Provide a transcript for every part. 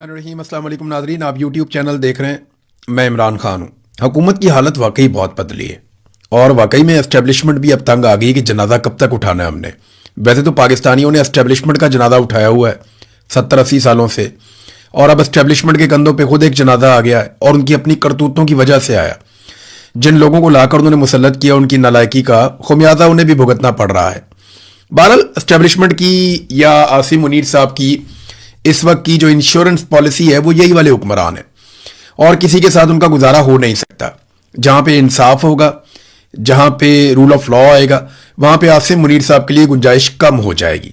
रहीम अस्सलाम वालेकुम नाज़रीन, आप यूट्यूब चैनल देख रहे हैं। मैं इमरान खान हूँ। हुकूमत की हालत वाकई बहुत बदली है और वाकई में एस्टेब्लिशमेंट भी अब तंग आ गई कि जनाजा कब तक उठाना है हमने। वैसे तो पाकिस्तानियों ने एस्टेब्लिशमेंट का जनाजा उठाया हुआ है 70-80 सालों से, और अब एस्टेब्लिशमेंट के कंधों पर खुद एक जनाजा आ गया है और उनकी अपनी करतूतों की वजह से आया। जिन लोगों को लाकर उन्होंने मुसल्लत किया, उनकी नालायकी का खुमियाजा उन्हें भी भुगतना पड़ रहा है। बहरहाल एस्टेब्लिशमेंट की या आसिम मुनीर साहब की इस वक्त की जो इंश्योरेंस पॉलिसी है वो यही वाले हुक्मरान है और किसी के साथ उनका गुजारा हो नहीं सकता। जहां पे इंसाफ होगा, जहां पे रूल ऑफ लॉ आएगा, वहां पे आसिम मुनीर साहब के लिए गुंजाइश कम हो जाएगी,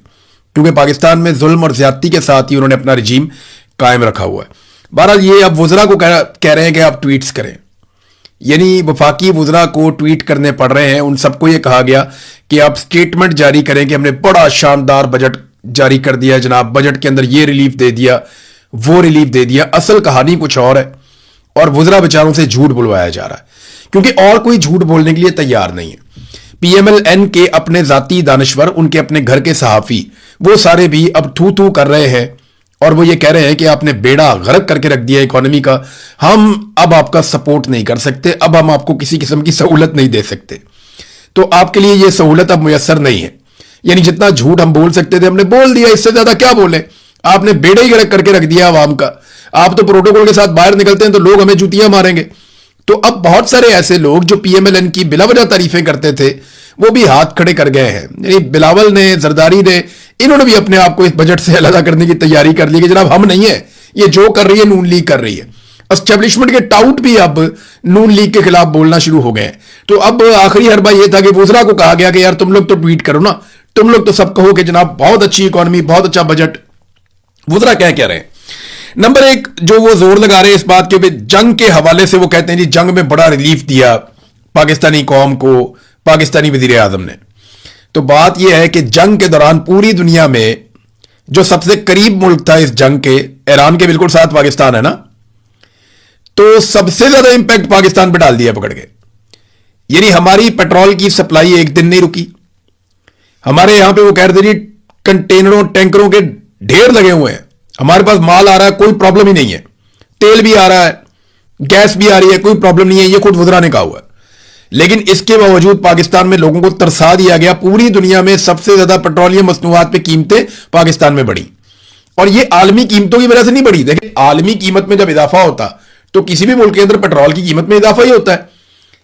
क्योंकि पाकिस्तान में जुल्म और ज्यादती के साथ ही उन्होंने अपना रिजीम कायम रखा हुआ है। बहरहाल ये अब वुज़रा को कह रहे हैं कि आप ट्वीट्स करें, यानी वफाकी वुज़रा को ट्वीट करने पड़ रहे हैं। उन सबको ये कहा गया कि आप स्टेटमेंट जारी करें कि हमने बड़ा शानदार बजट जारी कर दिया जनाब, बजट के अंदर ये रिलीफ दे दिया, वो रिलीफ दे दिया। असल कहानी कुछ और है और वुज़रा बेचारों से झूठ बुलवाया जा रहा है, क्योंकि और कोई झूठ बोलने के लिए तैयार नहीं है। पीएमएलएन के अपने जाती दानश्वर, उनके अपने घर के सहाफ़ी, वो सारे भी अब थू थू कर रहे हैं और वो ये कह रहे हैं कि आपने बेड़ा गर्क करके रख दिया इकोनॉमी का, हम अब आपका सपोर्ट नहीं कर सकते, अब हम आपको किसी किस्म की सहूलत नहीं दे सकते। तो आपके लिए ये सहूलत अब मुयस्सर नहीं है। यानी जितना झूठ हम बोल सकते थे हमने बोल दिया, इससे ज्यादा क्या बोले। आपने बेड़ा ही गर्क करके रख दिया आवाम का। आप तो प्रोटोकॉल के साथ बाहर निकलते हैं तो लोग हमें जूतियां मारेंगे। तो अब बहुत सारे ऐसे लोग जो पीएमएलएन की बिला वजह तारीफें करते थे वो भी हाथ खड़े कर गए हैं। यानी बिलावल ने, जरदारी ने, इन्होंने भी अपने आप को इस बजट से अलग करने की तैयारी कर ली कि जनाब हम नहीं है, ये जो कर रही है नून लीग कर रही है। एस्टेब्लिशमेंट के टाउट भी अब नून लीग के खिलाफ बोलना शुरू हो गए हैं। तो अब आखिरी हरबा यह था कि वुज़रा को कहा गया कि यार तुम लोग तो ट्वीट करो ना, तुम लोग तो सब कहो कि जनाब बहुत अच्छी इकोनॉमी, बहुत अच्छा बजट। वुज़रा क्या कह रहे हैं? नंबर एक, जो वो जोर लगा रहे हैं इस बात के ऊपर, जंग के हवाले से वो कहते हैं जी जंग में बड़ा रिलीफ दिया पाकिस्तानी कौम को पाकिस्तानी वजीर आजम ने। तो बात यह है कि जंग के दौरान पूरी दुनिया में जो सबसे करीब मुल्क था इस जंग के, ईरान के बिल्कुल साथ पाकिस्तान है ना, तो सबसे ज्यादा इंपैक्ट पाकिस्तान पर डाल दिया पकड़ के। यानी हमारी पेट्रोल की सप्लाई एक दिन नहीं रुकी। हमारे यहां पे वो कह रहे थे जी कंटेनरों टैंकरों के ढेर लगे हुए हैं, हमारे पास माल आ रहा है, कोई प्रॉब्लम ही नहीं है, तेल भी आ रहा है, गैस भी आ रही है, कोई प्रॉब्लम नहीं है, ये खुद वुज़रा ने कहा हुआ है। लेकिन इसके बावजूद पाकिस्तान में लोगों को तरसा दिया गया। पूरी दुनिया में सबसे ज्यादा पेट्रोलियम मसनूआत पे कीमतें पाकिस्तान में बढ़ी, और ये आलमी कीमतों की वजह से नहीं बढ़ी। देखिए, आलमी कीमत में जब इजाफा होता तो किसी भी मुल्क के अंदर पेट्रोल की कीमत में इजाफा ही होता है,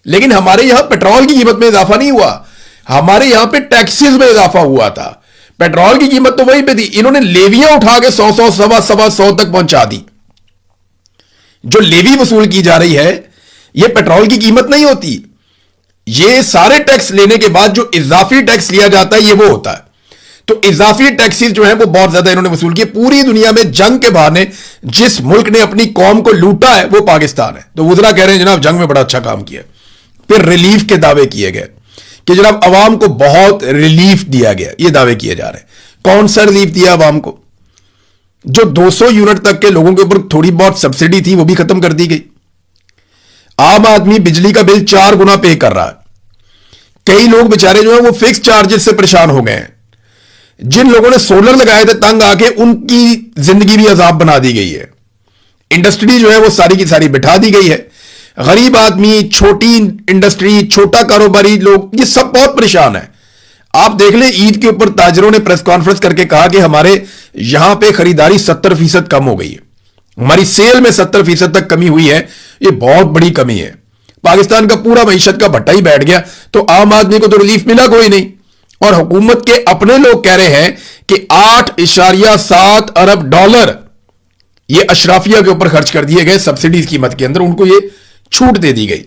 लेकिन हमारे यहां पेट्रोल की कीमत में इजाफा नहीं हुआ, हमारे यहां पे टैक्सेस में इजाफा हुआ था। पेट्रोल की कीमत तो वहीं पे थी, इन्होंने लेवियां उठा के 100 सवा 100 तक पहुंचा दी। जो लेवी वसूल की जा रही है यह पेट्रोल की कीमत नहीं होती, ये सारे टैक्स लेने के बाद जो इजाफी टैक्स लिया जाता है ये वो होता है। तो इजाफी टैक्सेस जो है वो बहुत ज्यादा इन्होंने वसूल किए। पूरी दुनिया में जंग के बहाने जिस मुल्क ने अपनी कौम को लूटा है वो पाकिस्तान है। तो वुज़रा कह रहे हैं जनाब जंग में बड़ा अच्छा काम किया। फिर रिलीफ के दावे किए गए कि जनाब अवाम को बहुत रिलीफ दिया गया, ये दावे किए जा रहे हैं। कौन सा रिलीफ दिया अवाम को? जो 200 यूनिट तक के लोगों के ऊपर थोड़ी बहुत सब्सिडी थी वो भी खत्म कर दी गई। आम आदमी बिजली का बिल 4 गुना पे कर रहा है। कई लोग बेचारे जो है वो फिक्स चार्जेस से परेशान हो गए हैं। जिन लोगों ने सोलर लगाए थे तंग आके, उनकी जिंदगी भी अजाब बना दी गई है। इंडस्ट्री जो है वो सारी की सारी बिठा दी गई है। गरीब आदमी, छोटी इंडस्ट्री, छोटा कारोबारी लोग, ये सब बहुत परेशान है। आप देख लें, ईद के ऊपर ताजरों ने प्रेस कॉन्फ्रेंस करके कहा कि हमारे यहां पे खरीदारी 70% कम हो गई है, हमारी सेल में 70% तक कमी हुई है। ये बहुत बड़ी कमी है। पाकिस्तान का पूरा मईशत का भट्टा ही बैठ गया, तो आम आदमी को तो रिलीफ मिला कोई नहीं। और हुकूमत के अपने लोग कह रहे हैं कि 8.7 अरब डॉलर ये अशराफिया के ऊपर खर्च कर दिए गए सब्सिडीज कीमत के अंदर, उनको ये छूट दे दी गई,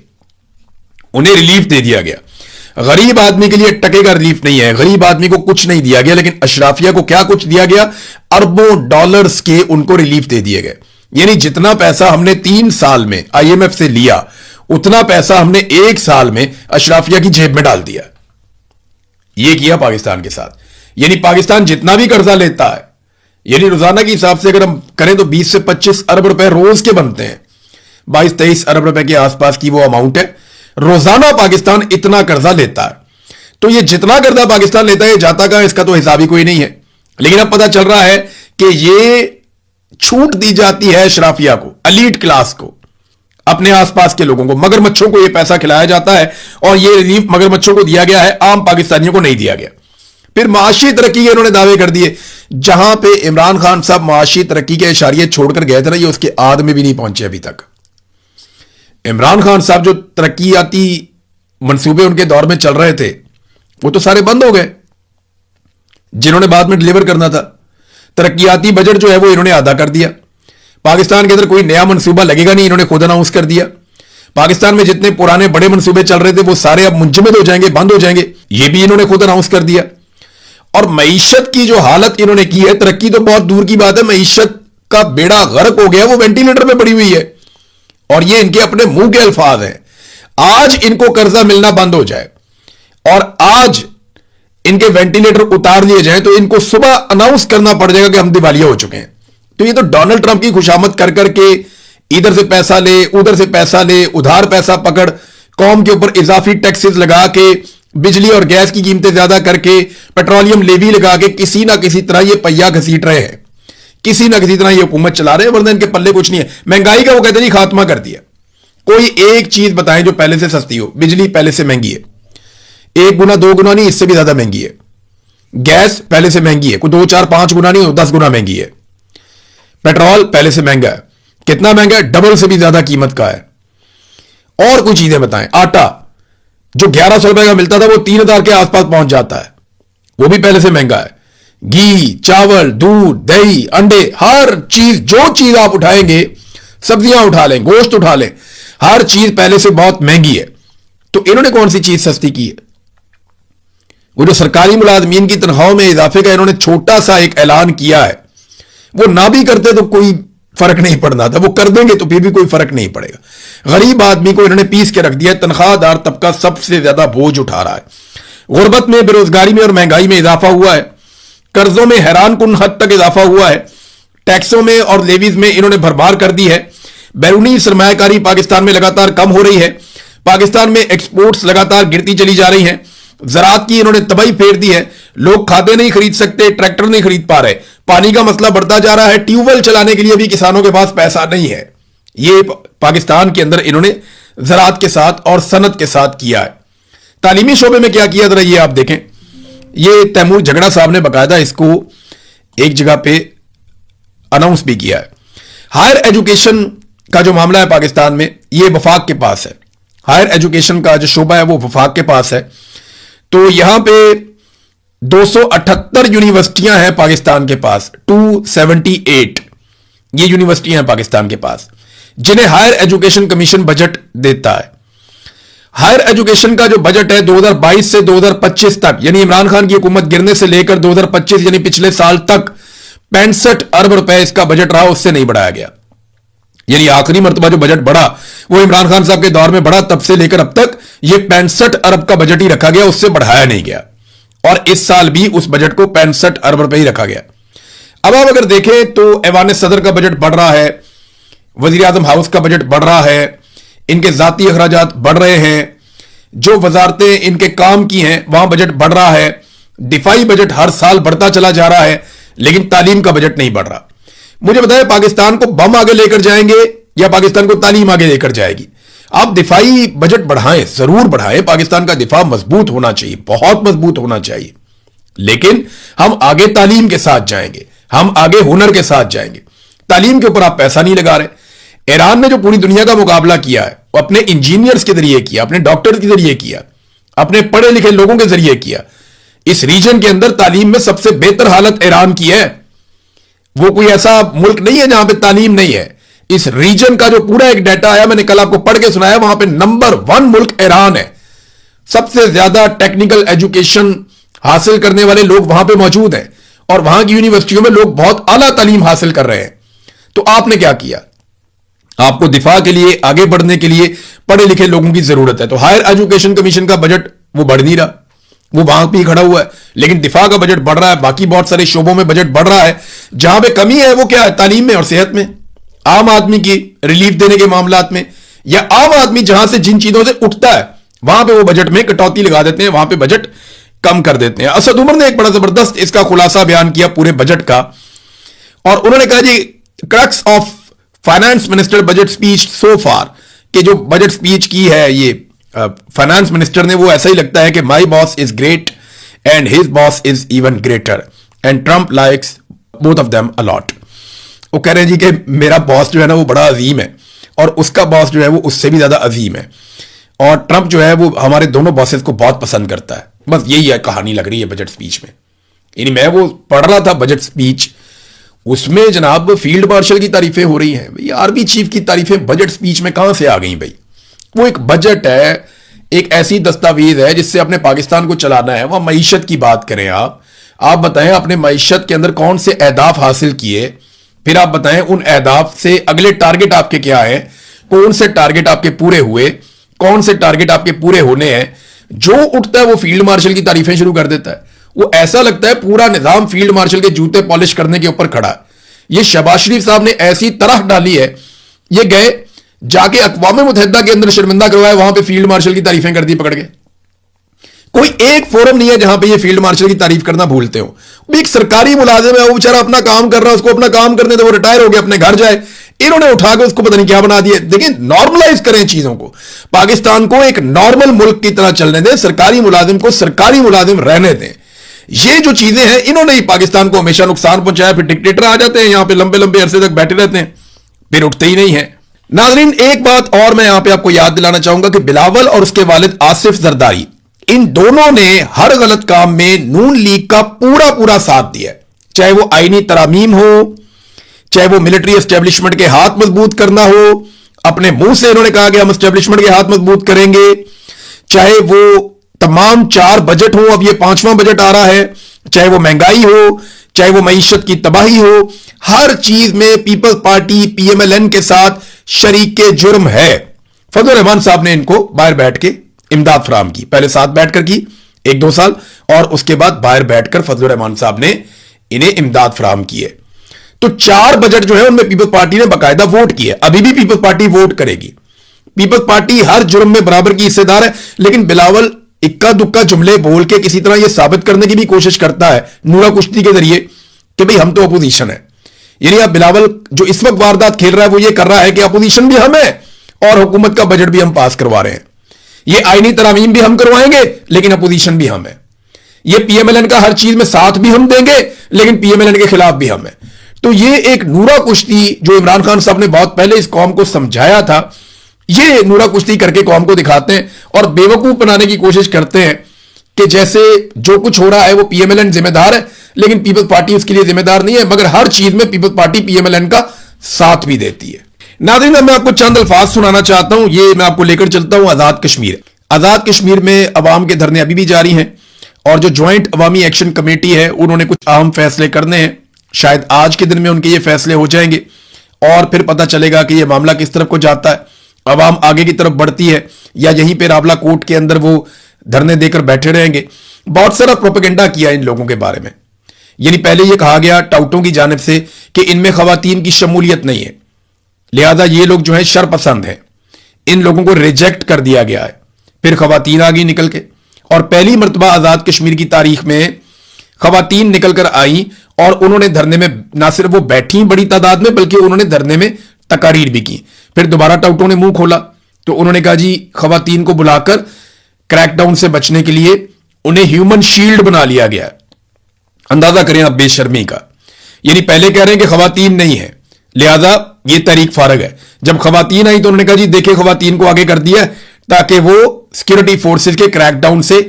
उन्हें रिलीफ दे दिया गया। गरीब आदमी के लिए टके का रिलीफ नहीं है, गरीब आदमी को कुछ नहीं दिया गया, लेकिन अशराफिया को क्या कुछ दिया गया? अरबों डॉलर्स के उनको रिलीफ दे दिए गए। यानी जितना पैसा हमने 3 साल में आईएमएफ से लिया, उतना पैसा हमने 1 साल में अशराफिया की जेब में डाल दिया। यह किया पाकिस्तान के साथ। यानी पाकिस्तान जितना भी कर्जा लेता है, यानी रोजाना के हिसाब से अगर हम करें तो 20 से 25 अरब रुपए रोज के बनते हैं। 22-23 अरब रुपए के आसपास की वो अमाउंट है। रोजाना पाकिस्तान इतना कर्जा लेता है। तो ये जितना कर्जा पाकिस्तान लेता है जाता का इसका तो हिसाब ही कोई नहीं है। लेकिन अब पता चल रहा है कि ये छूट दी जाती है अशराफिया को, एलीट क्लास को, अपने आसपास के लोगों को। मगरमच्छों को यह पैसा खिलाया जाता है और यह रिलीफ मगरमच्छों को दिया गया है, आम पाकिस्तानियों को नहीं दिया गया। फिर माशी तरक्की के इन्होंने दावे कर दिए। जहां पे इमरान खान साहब माशी तरक्की के इशारे छोड़कर गए थे ना, ये उसके आद में भी नहीं पहुंचे अभी तक। इमरान खान साहब जो तरक्कियाती मंसूबे उनके दौर में चल रहे थे वो तो सारे बंद हो गए, जिन्होंने बाद में डिलीवर करना था। तरक्कियाती बजट जो है वो इन्होंने आधा कर दिया। पाकिस्तान के अंदर कोई नया मंसूबा लगेगा नहीं, इन्होंने खुद अनाउंस कर दिया। पाकिस्तान में जितने पुराने बड़े मंसूबे चल रहे थे वो सारे अब मुंजमद हो जाएंगे, बंद हो जाएंगे, ये भी इन्होंने खुद अनाउंस कर दिया। और मईशत की जो हालत इन्होंने की है, तरक्की तो बहुत दूर की बात है, मईशत का बेड़ा गर्क हो गया, वो वेंटिलेटर पे पड़ी हुई है। और ये इनके अपने मुंह के अल्फाज हैं। आज इनको कर्जा मिलना बंद हो जाए और आज इनके वेंटिलेटर उतार दिए जाए तो इनको सुबह अनाउंस करना पड़ जाएगा कि हम दिवालिया हो चुके हैं। तो ये तो डोनाल्ड ट्रंप की खुशामद कर करके इधर से पैसा ले, उधर से पैसा ले, उधार पैसा पकड़, कौम के ऊपर इजाफी टैक्सेस लगा के, बिजली और गैस की कीमतें ज्यादा करके, पेट्रोलियम लेवी लगा के किसी ना किसी तरह ये पहिया घसीट रहे हैं, किसी ना किसी तरह ये हुकूमत चला रहे हैं, वरना इनके पल्ले कुछ नहीं है। महंगाई का वो कहते नहीं खात्मा कर दिया। कोई एक चीज बताएं जो पहले से सस्ती हो। बिजली पहले से महंगी है, 1 गुना 2 गुना नहीं, इससे भी ज्यादा महंगी है। गैस पहले से महंगी है, कोई 2 4 5 गुना नहीं, 10 गुना महंगी है। पेट्रोल पहले से महंगा है। कितना महंगा है? डबल से भी ज्यादा कीमत का है। और कुछ चीजें बताएं। आटा जो 1100 रुपए का मिलता था वो 3000 के आसपास पहुंच जाता है, वो भी पहले से महंगा है। घी, चावल, दूध, दही, अंडे, हर चीज, जो चीज आप उठाएंगे, सब्जियां उठा लें, गोश्त उठा लें, हर चीज पहले से बहुत महंगी है। तो इन्होंने कौन सी चीज सस्ती की है? वो जो सरकारी मुलाजमीन की तनख्वाहों में इजाफे का इन्होंने छोटा सा एक ऐलान किया है, वो ना भी करते तो कोई फर्क नहीं पड़ना था, वो कर देंगे तो फिर भी कोई फर्क नहीं पड़ेगा। गरीब आदमी को इन्होंने पीस के रख दिया। तनख्वाहदार तबका सबसे ज्यादा बोझ उठा रहा है। गुर्बत में, बेरोजगारी में और महंगाई में इजाफा हुआ है। कर्जों में हैरान कुन हद तक इजाफा हुआ है। टैक्सों में और लेवीज में इन्होंने भरमार कर दी है। बैरूनी सरमायाकारी पाकिस्तान में लगातार कम हो रही है। पाकिस्तान में एक्सपोर्ट्स लगातार गिरती चली जा रही हैं। ज़राअत की इन्होंने तबाही फेर दी है। लोग खादे नहीं खरीद सकते, ट्रैक्टर नहीं खरीद पा रहे, पानी का मसला बढ़ता जा रहा है, ट्यूबवेल चलाने के लिए भी किसानों के पास पैसा नहीं है। ये पाकिस्तान के अंदर इन्होंने ज़राअत के साथ और सनत के साथ किया है। तालीमी शोबे में क्या किया, जरा ये आप देखें। ये तैमूर झगड़ा साहब ने बकायदा इसको एक जगह पे अनाउंस भी किया है। हायर एजुकेशन का जो मामला है पाकिस्तान में, ये वफाक के पास है। हायर एजुकेशन का जो शोबा है वो वफाक के पास है। तो यहां पे 278 यूनिवर्सिटियां हैं पाकिस्तान के पास, 278 ये यूनिवर्सिटियां हैं पाकिस्तान के पास, जिन्हें हायर एजुकेशन कमीशन बजट देता है। हायर एजुकेशन का जो बजट है 2022 से 2025 तक, यानी इमरान खान की हुकूमत गिरने से लेकर 2025 यानी पिछले साल तक 65 अरब रुपए इसका बजट रहा, उससे नहीं बढ़ाया गया। यानी आखिरी मरतबा जो बजट बढ़ा वो इमरान खान साहब के दौर में बढ़ा, तब से लेकर अब तक ये 65 अरब का बजट ही रखा गया, उससे बढ़ाया नहीं गया। और इस साल भी उस बजट को 65 अरब रुपए ही रखा गया। अब आप अगर देखें तो ऐवान सदर का बजट बढ़ रहा है, वजीर आजम हाउस का बजट बढ़ रहा है, इनके जाती अखराजात बढ़ रहे हैं, जो वजारतें इनके काम की हैं वहां बजट बढ़ रहा है। दिफाई बजट हर साल बढ़ता चला जा रहा है, लेकिन तालीम का बजट नहीं बढ़ रहा। मुझे बताएं, पाकिस्तान को बम आगे लेकर जाएंगे या पाकिस्तान को तालीम आगे लेकर जाएगी? आप दिफाई बजट बढ़ाएं, जरूर बढ़ाएं। पाकिस्तान का दिफा मजबूत होना चाहिए, बहुत मजबूत होना चाहिए, लेकिन हम आगे तालीम के साथ जाएंगे, हम आगे हुनर के साथ जाएंगे। तालीम के ऊपर आप पैसा नहीं लगा रहे। ईरान ने जो पूरी दुनिया का मुकाबला किया है वो अपने इंजीनियर्स के जरिए किया, अपने डॉक्टर के जरिए किया, अपने पढ़े लिखे लोगों के जरिए किया। इस रीजन के अंदर तालीम में सबसे बेहतर हालत ईरान की है। वो कोई ऐसा मुल्क नहीं है जहां पे तालीम नहीं है। इस रीजन का जो पूरा एक डाटा आया, मैंने कल आपको पढ़ के सुनाया, वहां पे नंबर 1 मुल्क ईरान है। सबसे ज्यादा टेक्निकल एजुकेशन हासिल करने वाले लोग वहां पे मौजूद हैं और वहां की यूनिवर्सिटियों में लोग बहुत आला तालीम हासिल कर रहे हैं। तो आपने क्या किया? आपको दिफा के लिए, आगे बढ़ने के लिए पढ़े लिखे लोगों की जरूरत है। तो हायर एजुकेशन कमीशन का बजट वो बढ़ नहीं रहा, वो वहां पे ही खड़ा हुआ है। लेकिन दिफा का बजट बढ़ रहा है, बाकी बहुत सारे शोबों में बजट बढ़ रहा है। जहां पे कमी है वो क्या है? तालीम में और सेहत में, आम आदमी की रिलीफ देने के मामलात में, या आम आदमी जहां से जिन चीजों से उठता है वहां पे वो बजट में कटौती लगा देते हैं, वहां पे बजट कम कर देते हैं। असद उमर ने एक बड़ा जबरदस्त इसका खुलासा बयान किया पूरे बजट का, और उन्होंने कहा जी crux of finance minister budget speech so far, कि जो बजट स्पीच की है ये फाइनेंस मिनिस्टर ने, वो ऐसा ही लगता है कि my boss is great and his boss is even greater and Trump likes both of them allot. वो कह रहे हैं जी कि मेरा बॉस जो है ना वो बड़ा अजीम है और उसका बॉस जो है वो उससे भी ज्यादा अजीम है, और ट्रंप जो है वो हमारे दोनों बॉसेस को बहुत पसंद करता है। बस यही है कहानी लग रही है बजट स्पीच में। यानी मैं वो पढ़ रहा था बजट स्पीच, उसमें जनाब फील्ड मार्शल की तारीफें हो रही हैं भाई, आर्मी चीफ की तारीफें बजट स्पीच में कहां से आ गई भाई। वो एक बजट है, एक ऐसी दस्तावेज है जिससे अपने पाकिस्तान को चलाना है। वह मईशत की बात करें, आप बताएं अपने मईशत के अंदर कौन से अहदाफ हासिल किए, फिर आप बताएं उन अहदाफ से अगले टारगेट आपके क्या है, कौन से टारगेट आपके पूरे हुए, कौन से टारगेट आपके पूरे होने हैं। जो उठता है वो फील्ड मार्शल की तारीफें शुरू कर देता है। वो ऐसा लगता है पूरा निजाम फील्ड मार्शल के जूते पॉलिश करने के ऊपर खड़ा है। ये शहबाज शरीफ साहब ने ऐसी तरह डाली है, ये गए जाके अक़वाम मुत्तहिदा के अंदर शर्मिंदा करवाया, वहां पे फील्ड मार्शल की तारीफें कर दी पकड़ के। कोई एक फोरम नहीं है जहां पे ये फील्ड मार्शल की तारीफ करना भूलते हो। एक सरकारी मुलाजिम है, वो बेचारा अपना काम कर रहा है, उसको अपना काम करने दो, वो रिटायर हो गया अपने घर जाए। इन्होंने उठा के उसको पता नहीं क्या बना दिया। देखिए, नॉर्मलाइज करें चीजों को, पाकिस्तान को एक नॉर्मल मुल्क की तरह चलने दें, सरकारी मुलाजिम को सरकारी मुलाजिम रहने दें। ये जो चीजें हैं, इन्होंने ही पाकिस्तान को हमेशा नुकसान पहुंचाया। फिर डिक्टेटर आ जाते हैं यहां पे, लंबे लंबे अरसे तक बैठे रहते हैं, फिर उठते ही नहीं है। नाज़रीन, एक बात और मैं यहां पे आपको याद दिलाना चाहूंगा कि बिलावल और उसके वालिद आसिफ जरदारी, इन दोनों ने हर गलत काम में नून लीग का पूरा पूरा साथ दिया, चाहे वो आईनी तरामीम हो, चाहे वो मिलिट्री एस्टेब्लिशमेंट के हाथ मजबूत करना हो। अपने मुंह से इन्होंने कहा कि हम एस्टेब्लिशमेंट के हाथ मजबूत करेंगे, चाहे वो तमाम 4 बजट हो, अब ये 5वां बजट आ रहा है, चाहे वो महंगाई हो, चाहे वो मईशत की तबाही हो, हर चीज में पीपल्स पार्टी पीएमएलएन के साथ शरीके जुर्म है। फजल रहमान साहब ने इनको बाहर बैठ के इमदाद फराम की, पहले साथ बैठकर की 1-2 साल, और उसके बाद बाहर बैठकर फजल रहमान साहब ने इन्हें इमदाद फराम की है। तो 4 बजट जो है उनमें पीपल्स पार्टी ने बाकायदा वोट की है। अभी भी पीपल्स पार्टी वोट करेगी। पीपल्स पार्टी हर जुर्म में बराबर की हिस्सेदार है। लेकिन बिलावल इक्का दुक्का जुमले बोल के किसी तरह यह साबित करने की भी कोशिश करता है नूरा कुश्ती के जरिए कि भाई हम तो अपोजिशन है। यानी अब बिलावल जो इस वक्त वारदात खेल रहा है वो ये कर रहा है कि अपोजिशन भी हम है और हुकूमत का बजट भी हम पास करवा रहे हैं। ये आईनी तरामीम भी हम करवाएंगे लेकिन अपोजिशन भी हम है। ये पीएमएलएन का हर चीज में साथ भी हम देंगे लेकिन पीएमएलएन के खिलाफ भी हम है। तो ये एक नूरा कुश्ती जो इमरान खान साहब ने बहुत पहले इस कौम को समझाया था, ये नूरा कुश्ती करके कौम को दिखाते हैं और बेवकूफ बनाने की कोशिश करते हैं कि जैसे जो कुछ हो रहा है वो पीएमएलएन जिम्मेदार है, लेकिन पीपल्स पार्टी उसके लिए जिम्मेदार नहीं है। मगर हर चीज में पीपल्स पार्टी पीएमएलएन का साथ भी देती है। नाज़रीन, मैं आपको चंद अल्फाज सुनाना चाहता हूं, ये मैं आपको लेकर चलता हूं आजाद कश्मीर। आजाद कश्मीर में अवाम के धरने अभी भी जारी हैं और जो ज्वाइंट अवामी एक्शन कमेटी है उन्होंने कुछ अहम फैसले करने हैं। शायद आज के दिन में उनके ये फैसले हो जाएंगे और फिर पता चलेगा कि यह मामला किस तरफ को जाता है। अवाम आगे की तरफ बढ़ती है या यहीं पे रावला कोर्ट के अंदर वो धरने देकर बैठे रहेंगे। बहुत सारा प्रोपेगेंडा किया इन लोगों के बारे में। यानी पहले ये कहा गया टाउटों की जानिब से कि इनमें खवातीन की शमूलियत नहीं है, लिहाजा ये लोग जो है शरपसंद हैं, इन लोगों को रिजेक्ट कर दिया गया है। फिर खवातीन आ गई निकल के और पहली मरतबा आजाद कश्मीर की तारीख में खवातीन निकल कर आई और उन्होंने धरने में ना सिर्फ वो बैठी बड़ी तादाद में बल्कि उन्होंने धरने में तकारीर भी की। फिर दोबारा टाउटों ने मुंह खोला तो उन्होंने कहा जी खवातीन को बुलाकर क्रैकडाउन से बचने के लिए उन्हें ह्यूमन शील्ड बना लिया गया। अंदाजा करें आप बेशर्मी का। यानी पहले कह रहे हैं कि खवातीन नहीं है लिहाजा ये तहरीक फारग है। जब खवातीन आई तो उन्होंने कहा जी देखिए खवातीन को आगे कर दिया ताकि वो सिक्योरिटी फोर्सेस के क्रैकडाउन से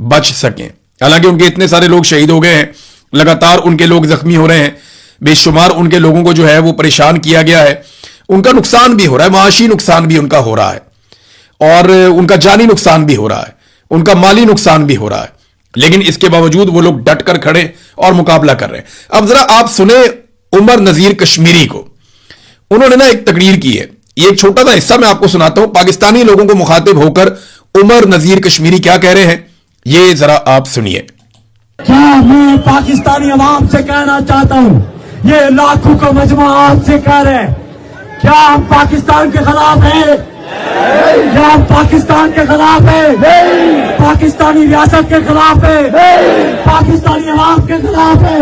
बच सकें। हालांकि उनके इतने सारे लोग शहीद हो गए हैं, लगातार उनके लोग जख्मी हो रहे हैं, बेशुमार उनके लोगों को जो है वो परेशान किया गया है, उनका नुकसान भी हो रहा है, माशी नुकसान भी उनका हो रहा है और उनका जानी नुकसान भी हो रहा है, उनका माली नुकसान भी हो रहा है। लेकिन इसके बावजूद वो लोग डट कर खड़े और मुकाबला कर रहे हैं। अब जरा आप सुने उमर नजीर कश्मीरी को, उन्होंने ना एक तकरीर की है। ये एक छोटा सा हिस्सा मैं आपको सुनाता हूं, पाकिस्तानी लोगों को मुखातिब होकर उमर नजीर कश्मीरी क्या कह रहे हैं, ये जरा आप सुनिए। क्या मैं पाकिस्तानी अवाम से कहना चाहता हूं, ये लाखों का मजमा आपसे कह रहे हैं, क्या हम पाकिस्तान के खिलाफ हैं? क्या हम पाकिस्तान के खिलाफ है? पाकिस्तानी रियासत के खिलाफ है? पाकिस्तानी अवाम के खिलाफ है?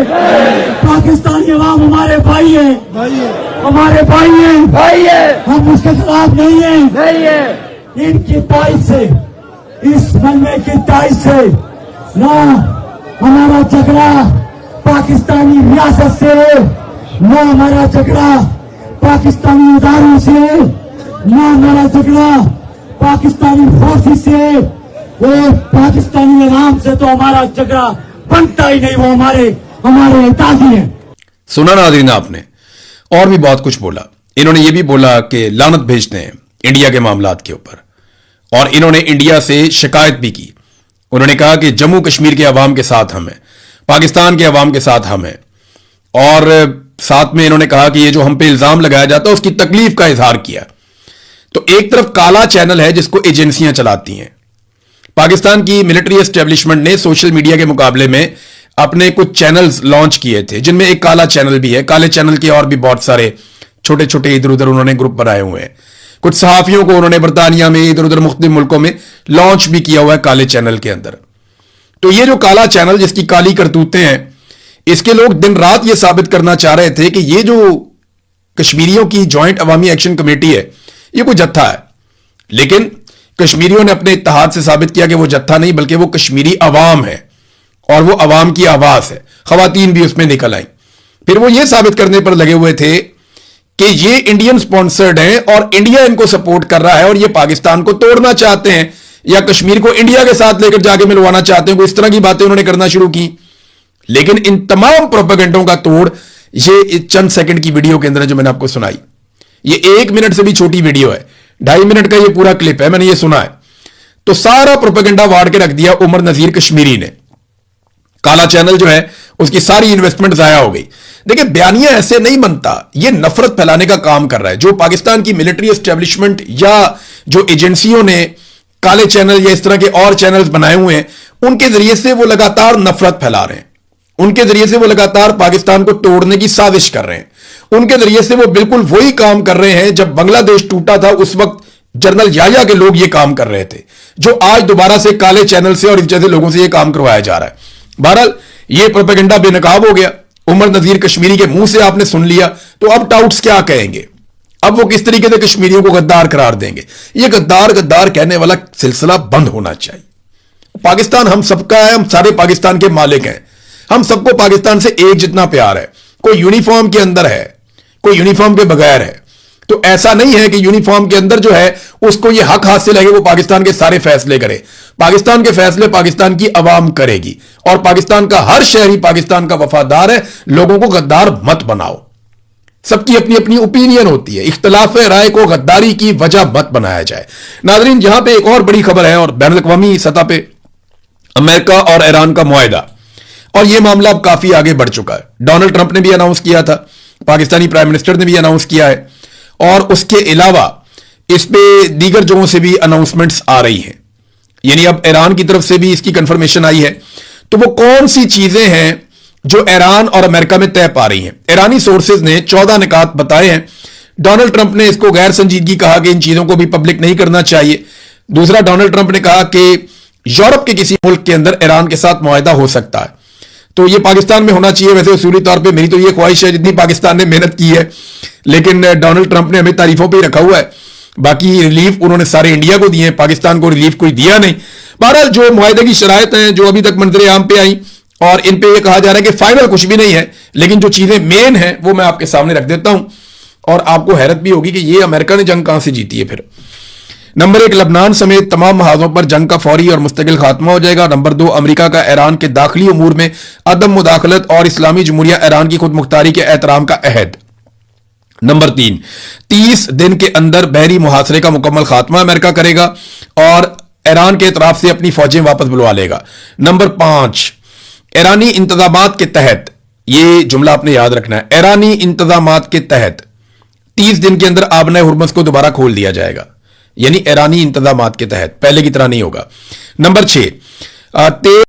पाकिस्तानी अवाम हमारे भाई है। हमारे भाई है हम उसके खिलाफ नहीं है इनकी ताई से इस बनने की ताई से ना हमारा झगड़ा पाकिस्तानी रियासत से ना हमारा झगड़ा पाकिस्तानी इदारों से ना हमारा झगड़ा पाकिस्तानी फोर्सेस से और पाकिस्तानी इमाम से तो हमारा झगड़ा बनता ही नहीं वो हमारे एहताजी हैं। सुना नाज़रीन आपने और भी बहुत कुछ बोला। इन्होंने ये भी बोला कि लानत भेजते हैं इंडिया के मामलात के ऊपर और इन्होंने इंडिया से शिकायत भी की। उन्होंने कहा कि जम्मू कश्मीर के अवाम के साथ हम हैं, पाकिस्तान के अवाम के साथ हम हैं और साथ में इन्होंने कहा कि ये जो हम पे इल्जाम लगाया जाता है उसकी तकलीफ का इजहार किया। तो एक तरफ काला चैनल है जिसको एजेंसियां चलाती हैं। पाकिस्तान की मिलिट्री एस्टेब्लिशमेंट ने सोशल मीडिया के मुकाबले में अपने कुछ चैनल्स लॉन्च किए थे जिनमें एक काला चैनल भी है। काले चैनल के और भी बहुत सारे छोटे छोटे इधर उधर उन्होंने ग्रुप बनाए हुए हैं। कुछ सहाफियों को उन्होंने बरतानिया में इधर उधर मुख्तलिफ मुल्कों में लॉन्च भी किया हुआ है काले चैनल के अंदर। तो ये जो काला चैनल जिसकी काली करतूतें हैं, इसके लोग दिन रात ये साबित करना चाह रहे थे कि ये जो कश्मीरियों की ज्वाइंट अवामी एक्शन कमेटी है ये कोई जत्था है। लेकिन कश्मीरियों ने अपने इत्तेहाद से साबित किया कि वो जत्था नहीं बल्कि वो कश्मीरी अवाम है और वो अवाम की आवाज है। खवातीन भी उसमें निकल आई। फिर वो ये साबित करने पर लगे हुए थे कि ये इंडियन स्पॉन्सर्ड हैं और इंडिया इनको सपोर्ट कर रहा है और ये पाकिस्तान को तोड़ना चाहते हैं या कश्मीर को इंडिया के साथ लेकर जाके मिलवाना चाहते हैं। कोई इस तरह की बातें उन्होंने करना शुरू की। लेकिन इन तमाम प्रोपेगेंडों का तोड़ ये चंद सेकंड की वीडियो के अंदर जो मैंने आपको सुनाई, ये 1 मिनट से भी छोटी वीडियो है, 2.5 मिनट का ये पूरा क्लिप है, मैंने ये सुना है। तो सारा प्रोपेगेंडा वाड़ के रख दिया उमर नजीर कश्मीरी ने। काला चैनल जो है उसकी सारी इन्वेस्टमेंट जाया हो गई। देखिए बयानिया ऐसे नहीं बनता, ये नफरत फैलाने का काम कर रहा है। जो पाकिस्तान की मिलिट्री एस्टेब्लिशमेंट या जो एजेंसियों ने काले चैनल या इस तरह के और चैनल्स बनाए हुए हैं, उनके जरिए से वो लगातार नफरत फैला रहे हैं। उनके जरिए से वो लगातार पाकिस्तान को तोड़ने की साजिश कर रहे हैं। उनके जरिए से वो बिल्कुल वही काम कर रहे हैं जब बांग्लादेश टूटा था उस वक्त जनरल याया के लोग ये काम कर रहे थे, जो आज दोबारा से काले चैनल से और इस जैसे लोगों से ये काम करवाया जा रहा है। बहरहाल ये प्रोपेगेंडा बेनकाब हो गया। उमर नजीर कश्मीरी के मुंह से आपने सुन लिया, तो अब टाउट्स क्या कहेंगे? अब वो किस तरीके से कश्मीरियों को गद्दार करार देंगे? ये गद्दार गद्दार कहने वाला सिलसिला बंद होना चाहिए। पाकिस्तान हम सबका है, हम सारे पाकिस्तान के मालिक हैं। हम सबको पाकिस्तान से एक जितना प्यार है। कोई यूनिफॉर्म के अंदर है, कोई यूनिफॉर्म के बगैर है। तो ऐसा नहीं है कि यूनिफॉर्म के अंदर जो है उसको ये हक हासिल है कि वो पाकिस्तान के सारे फैसले करे। पाकिस्तान के फैसले पाकिस्तान की अवाम करेगी और पाकिस्तान का हर शहरी पाकिस्तान का वफादार है। लोगों को गद्दार मत बनाओ। सबकी अपनी अपनी ओपिनियन होती है, इख्तलाफ राय को गद्दारी की वजह मत बनाया जाए। नाज़रीन, यहां पे एक और बड़ी खबर है और बैनुल अक़वामी सतह पे अमेरिका और ईरान का मुआहिदा, और यह मामला अब काफी आगे बढ़ चुका है। डोनाल्ड ट्रंप ने भी अनाउंस किया था, पाकिस्तानी प्राइम मिनिस्टर ने भी अनाउंस किया है और उसके अलावा इस पे दीगर जगहों से भी अनाउंसमेंट्स आ रही हैं। यानी अब ईरान की तरफ से भी इसकी कंफर्मेशन आई है। तो वो कौन सी चीजें हैं जो ईरान और अमेरिका में तय पा रही हैं? ईरानी सोर्सेज ने 14 निकात बताए हैं। डोनाल्ड ट्रंप ने इसको गैर संजीदगी कहा कि इन चीजों को भी पब्लिक नहीं करना चाहिए। दूसरा, डोनाल्ड ट्रंप ने कहा कि यूरोप के किसी मुल्क के अंदर ईरान के साथ मुआहिदा हो सकता है, तो ये पाकिस्तान में होना चाहिए। वैसे उसूली तौर पे मेरी तो ये ख्वाहिश है, जितनी पाकिस्तान ने मेहनत की है, लेकिन डोनाल्ड ट्रंप ने हमें तारीफों पे ही रखा हुआ है। बाकी रिलीफ उन्होंने सारे इंडिया को दिए हैं, पाकिस्तान को रिलीफ कोई दिया नहीं। बहरहाल जो मुआहिदे की शराइत हैं जो अभी तक मंजर आम पे आई, और इन पे ये कहा जा रहा है कि फाइनल कुछ भी नहीं है, लेकिन जो चीजें मेन हैं वो मैं आपके सामने रख देता हूं और आपको हैरत भी होगी कि ये अमेरिका ने जंग कहां से जीती है। फिर नंबर 1, लबनान समेत तमाम महाजों पर जंग का फौरी और मुस्तकिल खात्मा हो जाएगा। नंबर 2, अमेरिका का ईरान के दाखिली उमूर में अदम मुदाखलत और इस्लामी जमहूरिया ईरान की खुद मुख्तारी के एहतराम का अहद। नंबर 3, 30 दिन के अंदर बहरी मुहासरे का मुकम्मल खात्मा अमेरिका करेगा और ईरान के इतराफ से अपनी फौजें वापस बुलवा लेगा। नंबर 5, ईरानी इंतजामात के तहत, ये जुमला आपने याद रखना है, ईरानी इंतजामात के तहत 30 दिन के अंदर आबना हुर्मुज़ को दोबारा खोल दिया जाएगा। यानी ईरानी इंतजामात के तहत, पहले की तरह नहीं होगा। नंबर 6,